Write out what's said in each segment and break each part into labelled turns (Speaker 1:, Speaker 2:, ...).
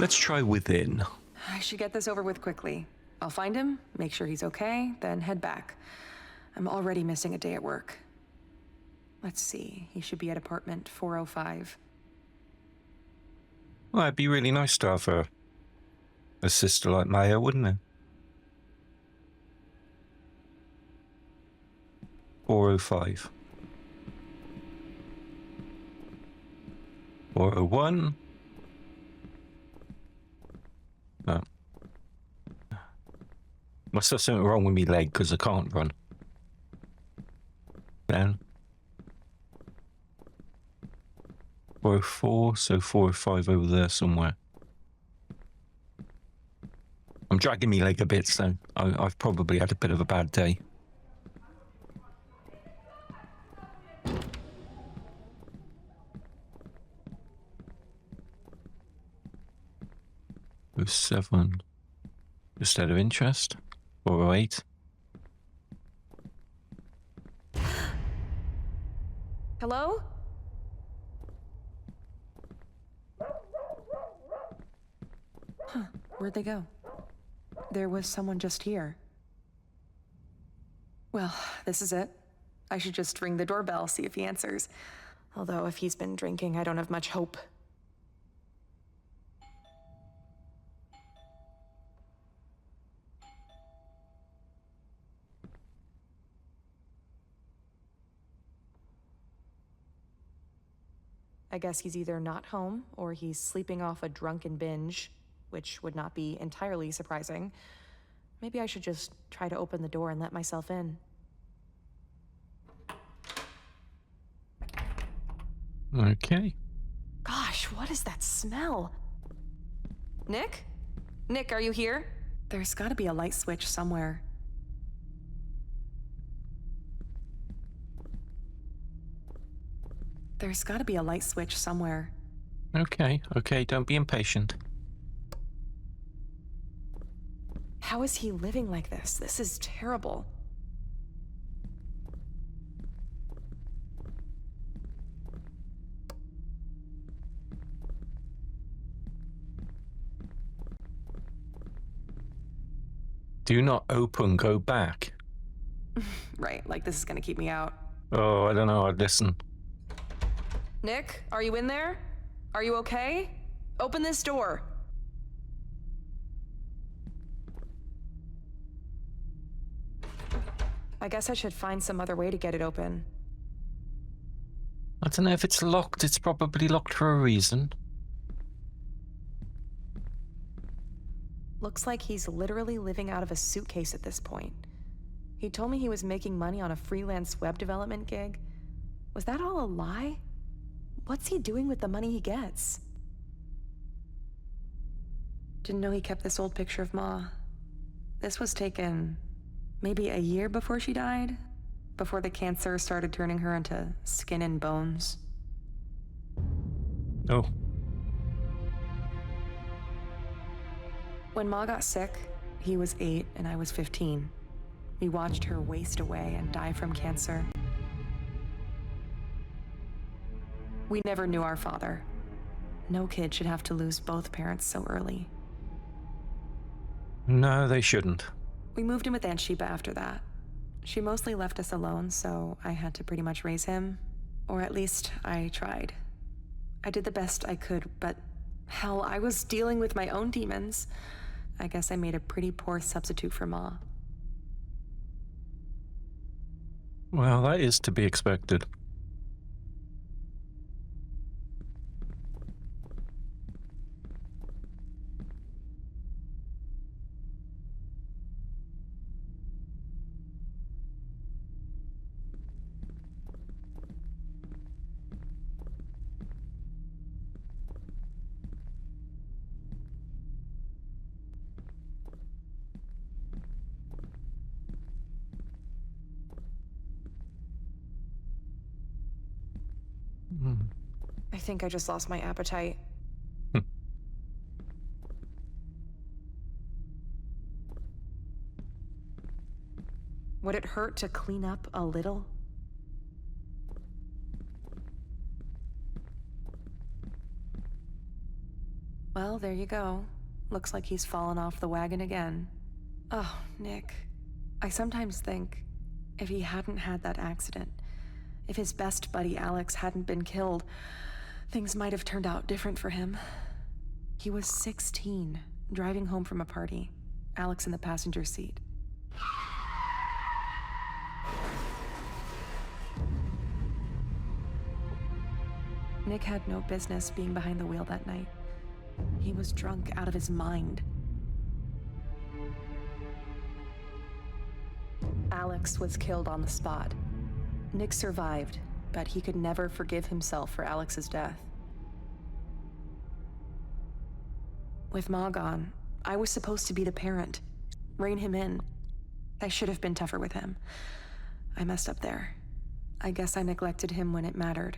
Speaker 1: Let's try within.
Speaker 2: I should get this over with quickly. I'll find him, make sure he's okay, then head back. I'm already missing a day at work. Let's see, he should be at apartment 405.
Speaker 1: Well, it'd be really nice to have a sister like Maya, wouldn't it? 405. 401. Oh. Must have something wrong with me leg because I can't run. Then 404, so 405 over there somewhere. I'm dragging me leg a bit, so I've probably had a bit of a bad day. Oh, 07. Just out of interest. 408.
Speaker 2: Hello? Huh, where'd they go? There was someone just here. Well, this is it. I should just ring the doorbell, see if he answers. Although if he's been drinking, I don't have much hope. I guess he's either not home, or he's sleeping off a drunken binge, which would not be entirely surprising. Maybe I should just try to open the door and let myself in.
Speaker 1: Okay.
Speaker 2: Gosh, what is that smell? Nick? Nick, are you here? There's gotta be a light switch somewhere. There's gotta be a light switch somewhere.
Speaker 1: Okay, don't be impatient.
Speaker 2: How is he living like this? This is terrible.
Speaker 1: Do not open, go back.
Speaker 2: Right, like this is gonna keep me out.
Speaker 1: Oh, I don't know, I'd listen.
Speaker 2: Nick, are you in there? Are you okay? Open this door. I guess I should find some other way to get it open.
Speaker 1: I don't know if it's locked. It's probably locked for a reason.
Speaker 2: Looks like he's literally living out of a suitcase at this point. He told me he was making money on a freelance web development gig. Was that all a lie? What's he doing with the money he gets? Didn't know he kept this old picture of Ma. This was taken maybe a year before she died, before the cancer started turning her into skin and bones.
Speaker 1: Oh.
Speaker 2: When Ma got sick, he was 8 and I was 15. We watched her waste away and die from cancer. We never knew our father. No kid should have to lose both parents so early.
Speaker 1: No, they shouldn't.
Speaker 2: We moved in with Aunt Sheba after that. She mostly left us alone, so I had to pretty much raise him. Or at least I tried. I did the best I could, but hell, I was dealing with my own demons. I guess I made a pretty poor substitute for Ma.
Speaker 1: Well, that is to be expected.
Speaker 2: I think I just lost my appetite. Would it hurt to clean up a little? Well, there you go. Looks like he's fallen off the wagon again. Oh, Nick. I sometimes think if he hadn't had that accident, if his best buddy Alex hadn't been killed, things might have turned out different for him. He was 16, driving home from a party. Alex in the passenger seat. Nick had no business being behind the wheel that night. He was drunk out of his mind. Alex was killed on the spot. Nick survived, but he could never forgive himself for Alex's death. With Ma gone, I was supposed to be the parent, rein him in. I should have been tougher with him. I messed up there. I guess I neglected him when it mattered.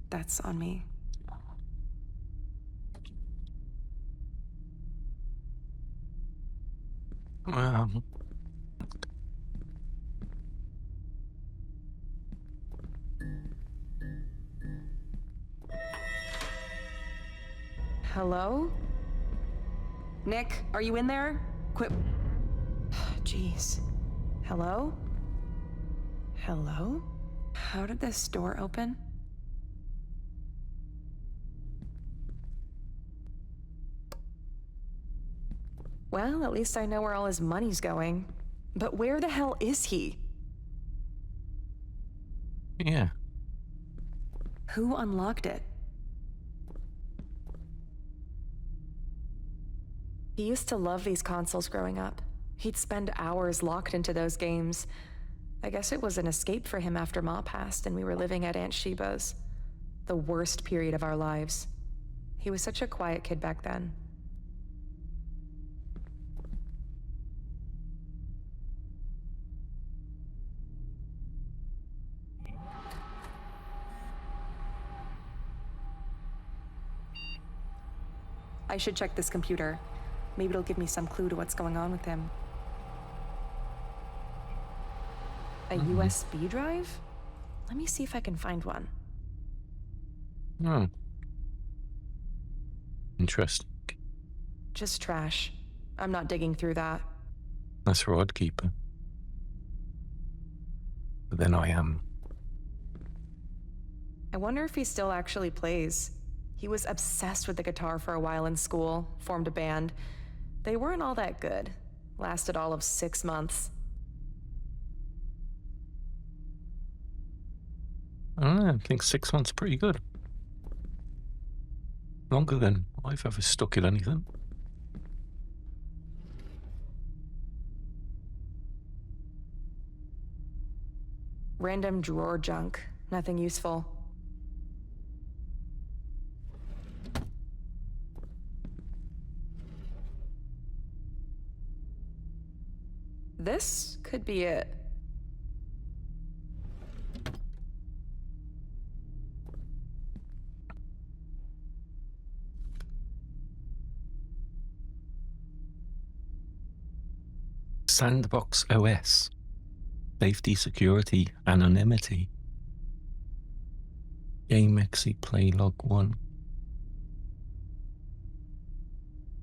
Speaker 2: That's on me. Hello? Nick, are you in there? Quit. Jeez. Hello? Hello? How did this door open? Well, at least I know where all his money's going. But where the hell is he?
Speaker 1: Yeah.
Speaker 2: Who unlocked it? He used to love these consoles growing up. He'd spend hours locked into those games. I guess it was an escape for him after Ma passed and we were living at Aunt Sheba's. The worst period of our lives. He was such a quiet kid back then. I should check this computer. Maybe it'll give me some clue to what's going on with him. A USB drive? Let me see if I can find one.
Speaker 1: Oh. Interesting.
Speaker 2: Just trash. I'm not digging through that.
Speaker 1: That's where I'd keep it. But then I am.
Speaker 2: I wonder if he still actually plays. He was obsessed with the guitar for a while in school, formed a band. They weren't all that good. Lasted all of 6 months.
Speaker 1: I don't know, I think 6 months pretty good. Longer than I've ever stuck at anything.
Speaker 2: Random drawer junk. Nothing useful. This could be it.
Speaker 1: Sandbox OS. Safety, security, anonymity. GameXE Play Log 1.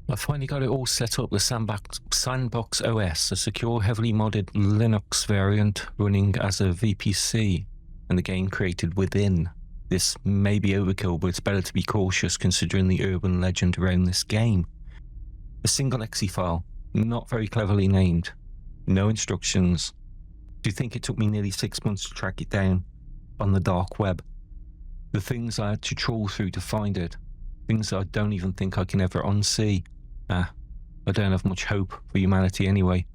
Speaker 1: I finally got it all set up, the Sandbox OS, a secure, heavily modded Linux variant running as a VPC, and the game created within. This may be overkill, but it's better to be cautious considering the urban legend around this game. A single exe file, not very cleverly named. No instructions. Do you think it took me nearly 6 months to track it down on the dark web? The things I had to trawl through to find it. Things I don't even think I can ever unsee. I don't have much hope for humanity anyway.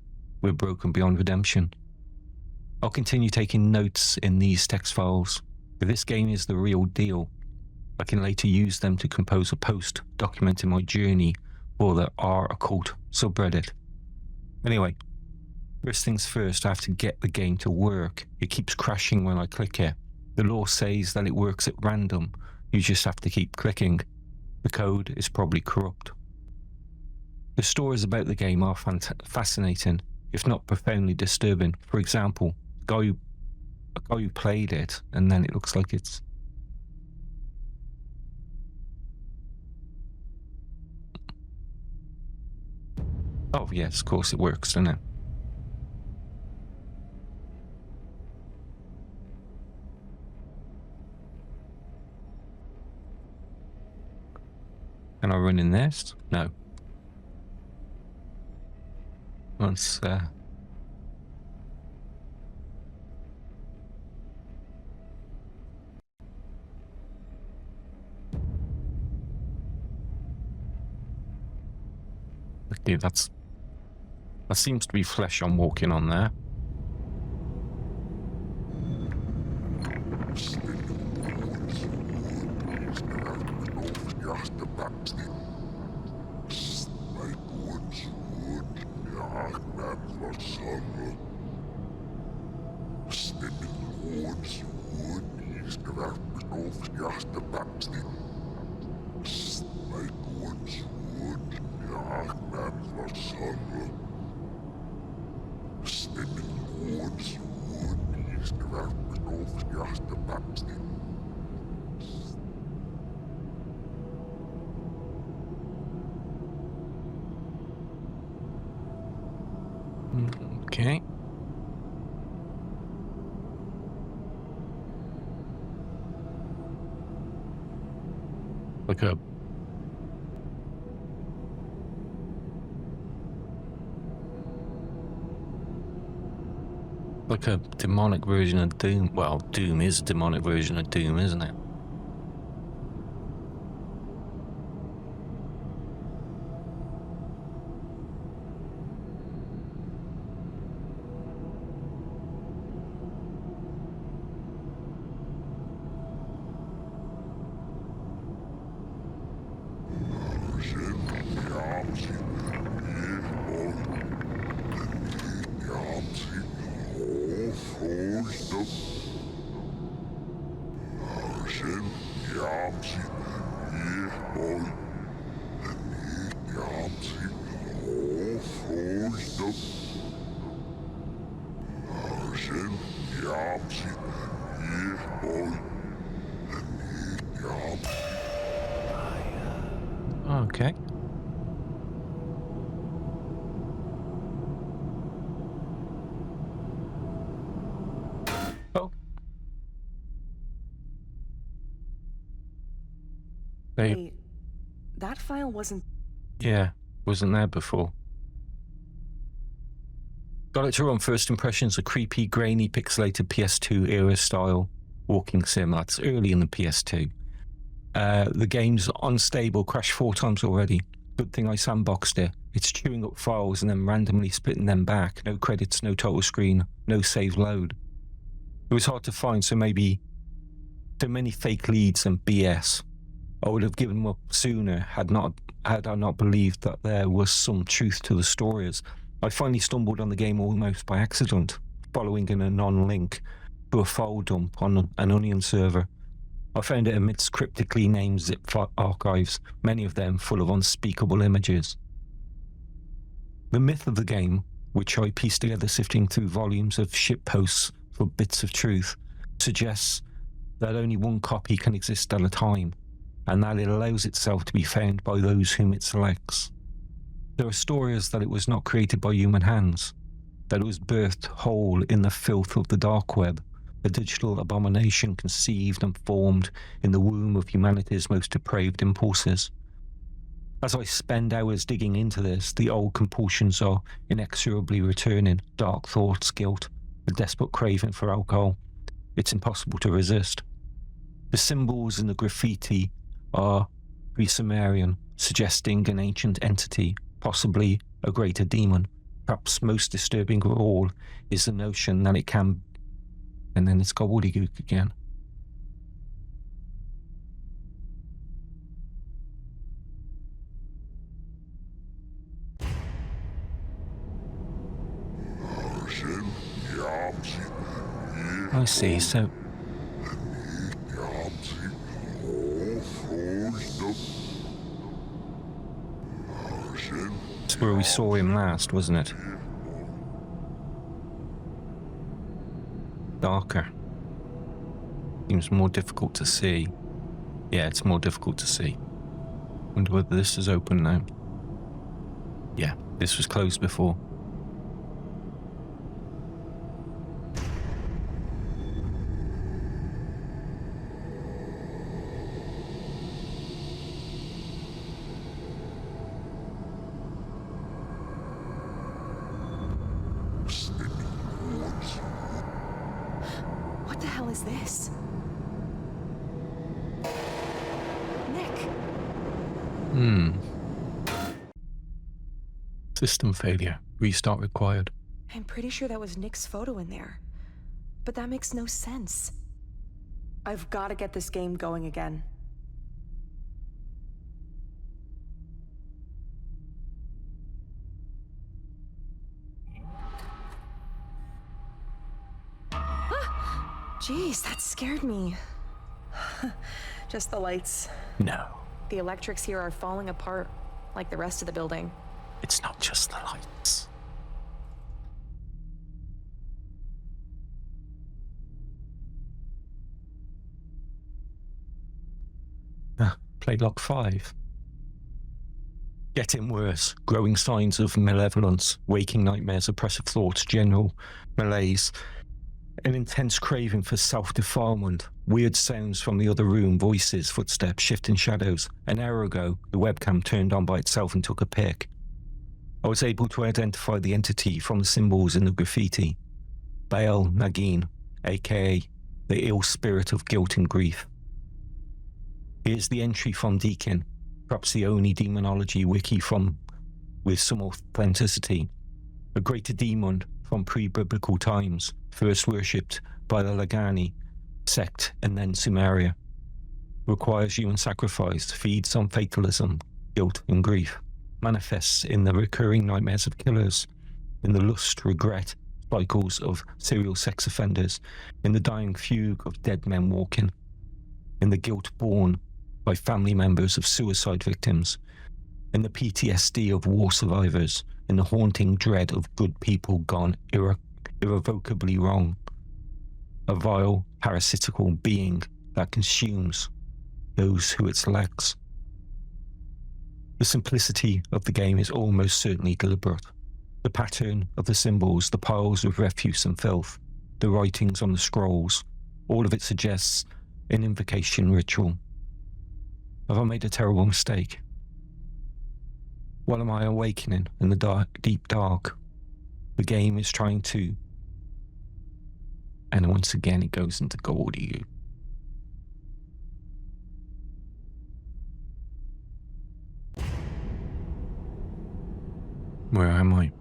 Speaker 1: We're broken beyond redemption. I'll continue taking notes in these text files. If this game is the real deal, I can later use them to compose a post documenting my journey for the R Occult subreddit. Anyway, first things first, I have to get the game to work. It keeps crashing when I click it. The law says that it works at random. You just have to keep clicking. The code is probably corrupt. The stories about the game are fascinating, if not profoundly disturbing. For example, a guy who played it, and then it looks like it's... Oh, yes, of course it works, doesn't it? Can I run in this? No. Let's, okay, that seems to be flesh I'm walking on there. Okay. Like a demonic version of Doom. Well, Doom is a demonic version of Doom, isn't it? Okay. Oh.
Speaker 2: Wait, that file wasn't...
Speaker 1: Yeah, wasn't there before. Got it to run first impressions, a creepy, grainy, pixelated PS2 era style walking sim. That's early in the PS2. The game's unstable, crashed 4 times already. Good thing I sandboxed it. It's chewing up files and then randomly splitting them back. No credits, no total screen, no save load. It was hard to find, so maybe too many fake leads and BS. I would have given up sooner had I not believed that there was some truth to the stories. I finally stumbled on the game almost by accident, following in a non-link to a file dump on an Onion server. I found it amidst cryptically named zip archives, many of them full of unspeakable images. The myth of the game, which I pieced together sifting through volumes of shitposts for bits of truth, suggests that only one copy can exist at a time, and that it allows itself to be found by those whom it selects. There are stories that it was not created by human hands, that it was birthed whole in the filth of the dark web, a digital abomination conceived and formed in the womb of humanity's most depraved impulses. As I spend hours digging into this, the old compulsions are inexorably returning: dark thoughts, guilt, a desperate craving for alcohol. It's impossible to resist. The symbols in the graffiti are pre-Sumerian, suggesting an ancient entity, possibly a greater demon. Perhaps most disturbing of all is the notion that it can... And then it's gobbledygook again. I see, so... It's where we saw him last, wasn't it? Darker. Seems more difficult to see. Yeah, it's more difficult to see. Wonder whether this is open now. Yeah. This was closed before.
Speaker 2: What the hell is this? Nick!
Speaker 1: System failure. Restart required.
Speaker 2: I'm pretty sure that was Nick's photo in there. But that makes no sense. I've got to get this game going again. Jeez, that scared me. Just the lights.
Speaker 1: No,
Speaker 2: The electrics here are falling apart, like the rest of the building.
Speaker 1: it's not just the lights. Play log 5. Getting worse. Growing signs of malevolence, waking nightmares, oppressive thoughts, general malaise, an intense craving for self-defilement, weird sounds from the other room, voices, footsteps, shifting shadows. An hour ago, the webcam turned on by itself and took a pic. I was able to identify the entity from the symbols in the graffiti. Baal Nagin, aka the ill spirit of guilt and grief. Here's the entry from Deakin, perhaps the only demonology wiki with some authenticity. A greater demon from pre-biblical times, first worshipped by the Lagani sect and then Sumeria. Requires human sacrifice, feeds on fatalism, guilt and grief. Manifests in the recurring nightmares of killers, in the lust, regret, cycles of serial sex offenders, in the dying fugue of dead men walking, in the guilt borne by family members of suicide victims, in the PTSD of war survivors, in the haunting dread of good people gone irrevocably wrong. A vile, parasitical being that consumes those who it lacks. The simplicity of the game is almost certainly deliberate. The pattern of the symbols, the piles of refuse and filth, the writings on the scrolls, all of it suggests an invocation ritual. Have I made a terrible mistake? What am I awakening in the deep dark? The game is trying to... And once again it goes into Gordy. Where am I?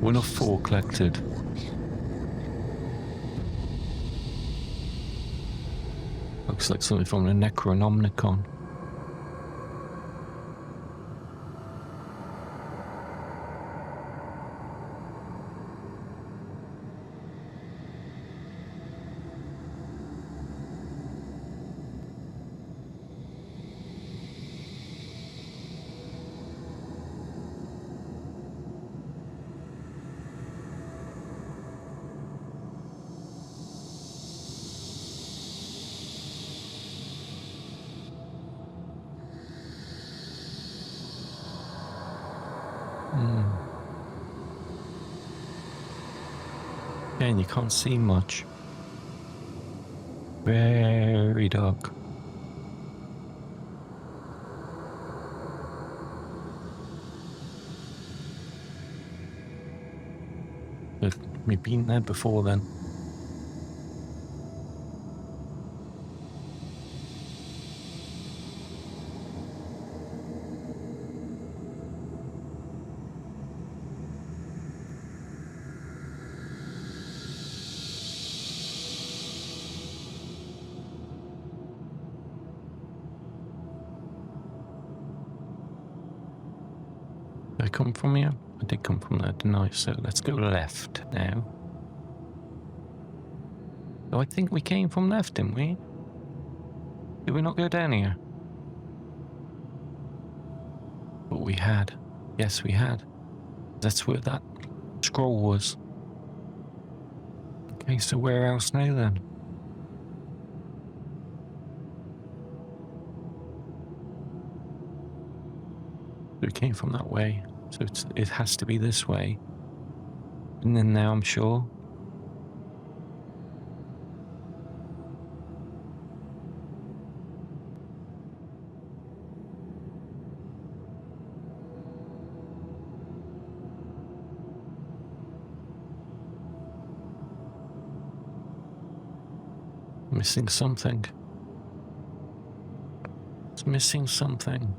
Speaker 1: One of 4 collected. Looks like something from the Necronomicon. And you can't see much. Very dark. But we've been there before then. Did I come from here? I did come from there, didn't I? So let's go left now. So I think we came from left, didn't we? Did we not go down here? But we had. Yes, we had. That's where that scroll was. Okay, so where else now then? It came from that way, so it has to be this way. And then now I'm sure. Missing something. It's missing something.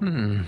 Speaker 1: Hmm.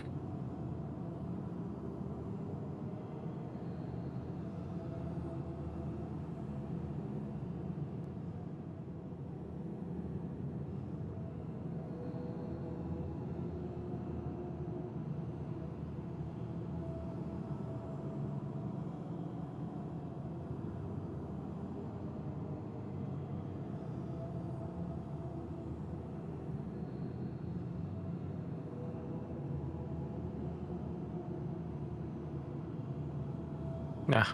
Speaker 1: Nah.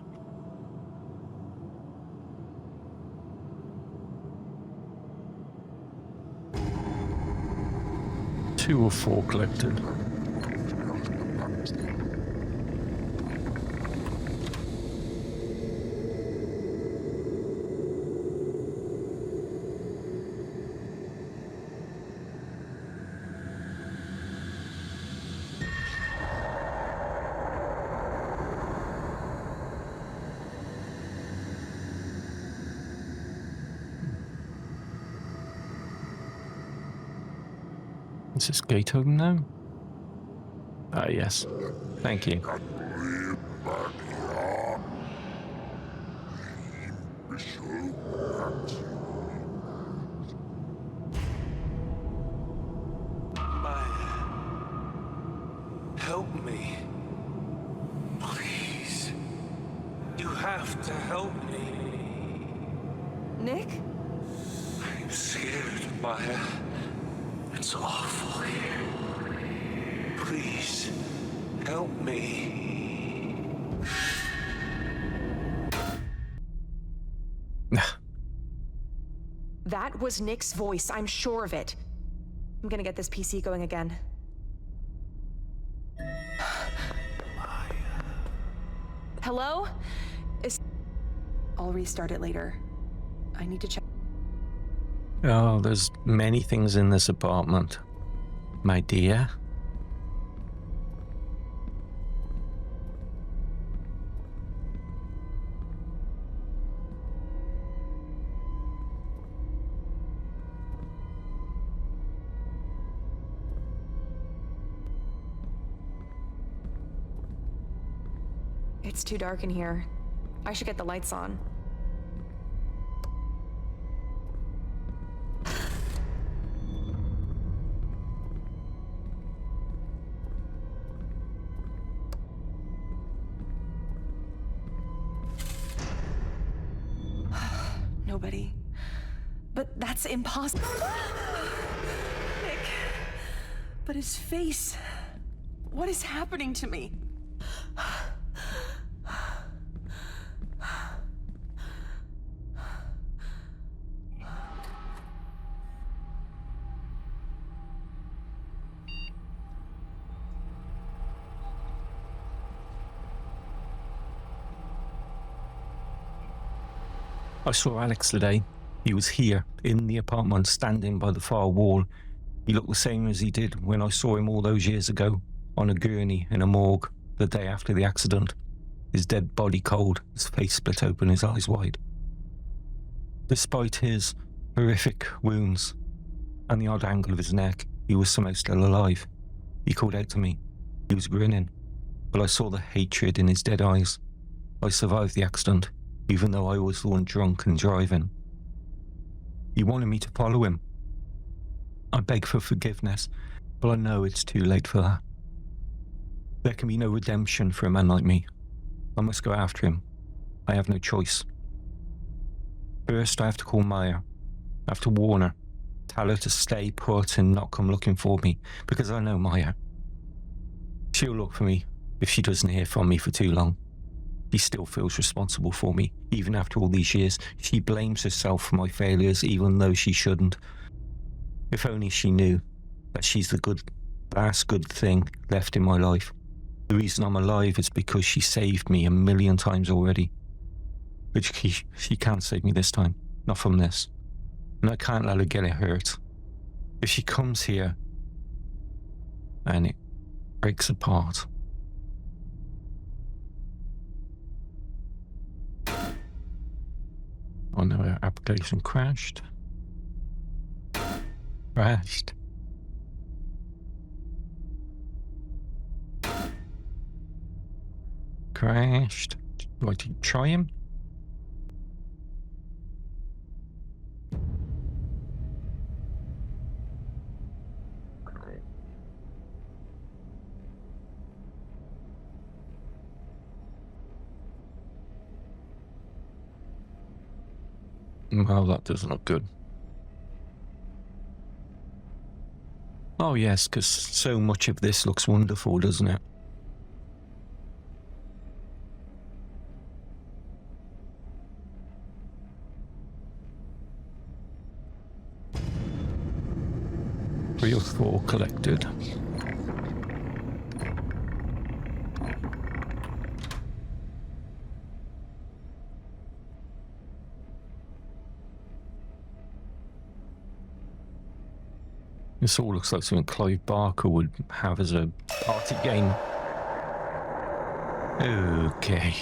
Speaker 1: 2 or 4 collected. Is this gate open now? Ah, yes. Thank you.
Speaker 3: Help me. Please. You have to help me.
Speaker 2: Nick?
Speaker 3: I'm scared, Maya. It's awful here. Please, help me.
Speaker 2: That was Nick's voice, I'm sure of it. I'm gonna get this PC going again. Hello? I'll restart it later. I need to check.
Speaker 1: Oh, there's many things in this apartment, my dear.
Speaker 2: It's too dark in here. I should get the lights on. Nobody. But that's impossible. Nick. But his face. What is happening to me?
Speaker 1: I saw Alex today. He was here in the apartment, standing by the far wall. He looked the same as he did when I saw him all those years ago on a gurney in a morgue the day after the accident. His dead body cold, his face split open, his eyes wide. Despite his horrific wounds, and the odd angle of his neck, he was somehow still alive. He called out to me. He was grinning, but I saw the hatred in his dead eyes. I survived the accident, even though I was the one drunk and driving. He wanted me to follow him. I beg for forgiveness, but I know it's too late for that. There can be no redemption for a man like me. I must go after him. I have no choice. First, I have to call Maya. I have to warn her. Tell her to stay put and not come looking for me, because I know Maya. She'll look for me if she doesn't hear from me for too long. She still feels responsible for me, even after all these years. She blames herself for my failures, even though she shouldn't. If only she knew that she's the last good thing left in my life. The reason I'm alive is because she saved me 1,000,000 times already. But she can't save me this time, not from this. And I can't let her get hurt. If she comes here and it breaks apart. Oh no, our application crashed. Crashed. Crashed. Do I try him? Well, that doesn't look good. Oh yes, because so much of this looks wonderful, doesn't it? Three or four collected. This all looks like something Clive Barker would have as a party game. Okay.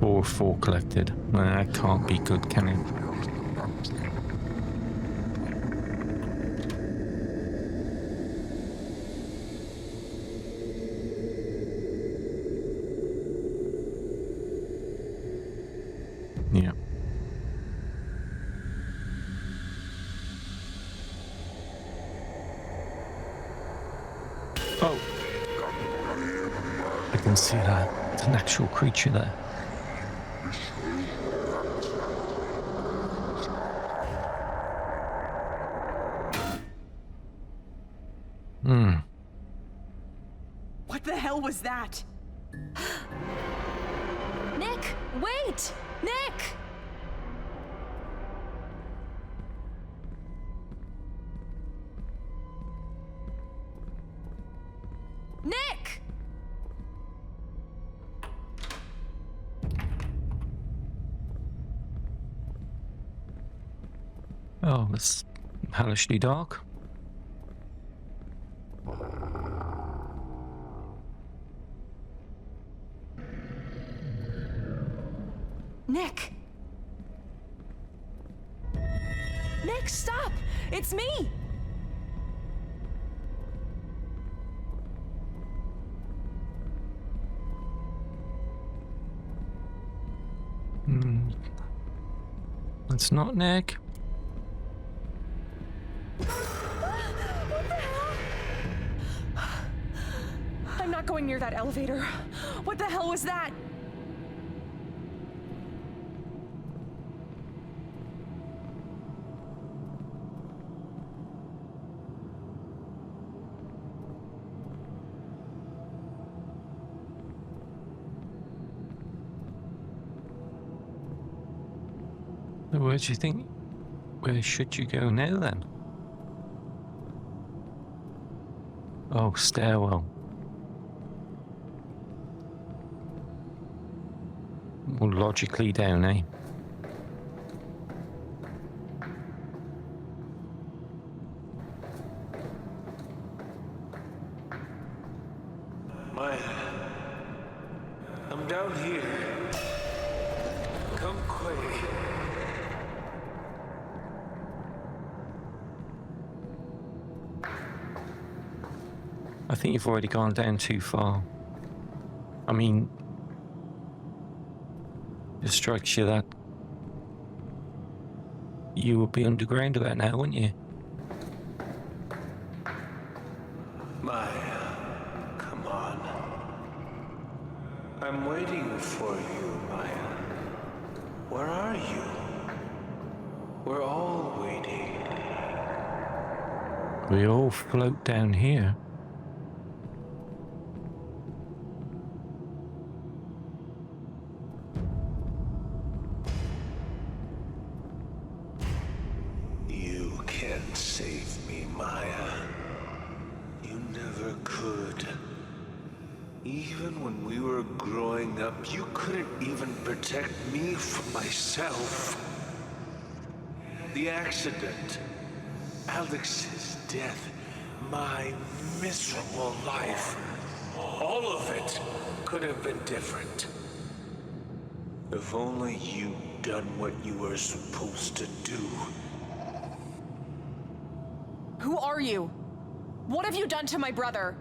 Speaker 1: 4 or 4 collected. That can't be good, can it? Yeah. Oh! I can see that. It's an actual creature there.
Speaker 2: What the hell was that?
Speaker 4: Nick, wait! Nick! Nick!
Speaker 1: Oh, it's hellishly dark.
Speaker 4: Nick! Nick, stop! It's me!
Speaker 1: It's not Nick.
Speaker 4: I'm not going near that elevator. What the hell was that?
Speaker 1: Where do you think? Where should you go now then? Oh, stairwell. Well, logically down, eh?
Speaker 3: Maya, I'm down here. Come quick.
Speaker 1: I think you've already gone down too far. I mean, it strikes you that you would be underground about now, wouldn't you?
Speaker 3: Maya, come on. I'm waiting for you, Maya. Where are you? We're all waiting.
Speaker 1: We all float down here.
Speaker 3: You can't save me, Maya. You never could. Even when we were growing up, you couldn't even protect me from myself. The accident, Alex's death, my miserable life, all of it could have been different. If only you'd done what you were supposed to do.
Speaker 4: Who are you? What have you done to my brother?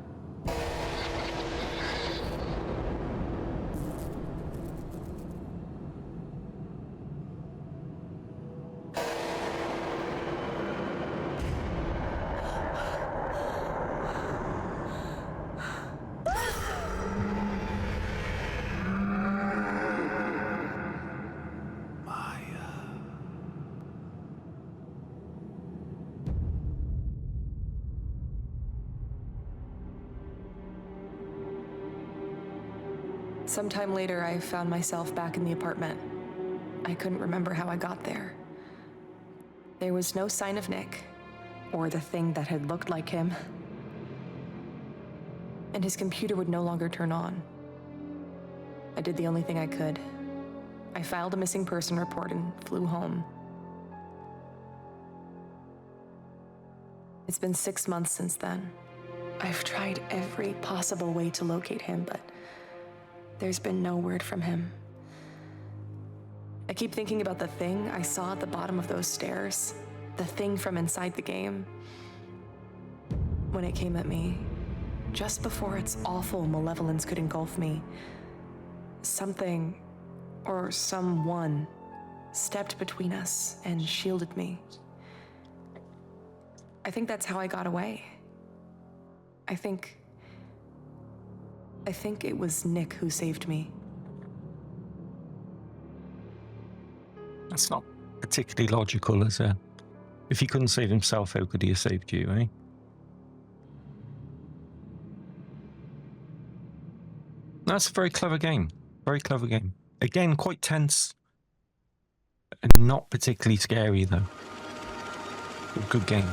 Speaker 2: Sometime later, I found myself back in the apartment. I couldn't remember how I got there. There was no sign of Nick, or the thing that had looked like him. And his computer would no longer turn on. I did the only thing I could. I filed a missing person report and flew home. It's been 6 months since then. I've tried every possible way to locate him, but there's been no word from him. I keep thinking about the thing I saw at the bottom of those stairs, the thing from inside the game. When it came at me, just before its awful malevolence could engulf me, something, or someone, stepped between us and shielded me. I think that's how I got away. I think it was Nick who saved me.
Speaker 1: That's not particularly logical, is it? If he couldn't save himself, how could he have saved you, eh? That's a very clever game. Very clever game. Again, quite tense. And not particularly scary, though. A good game.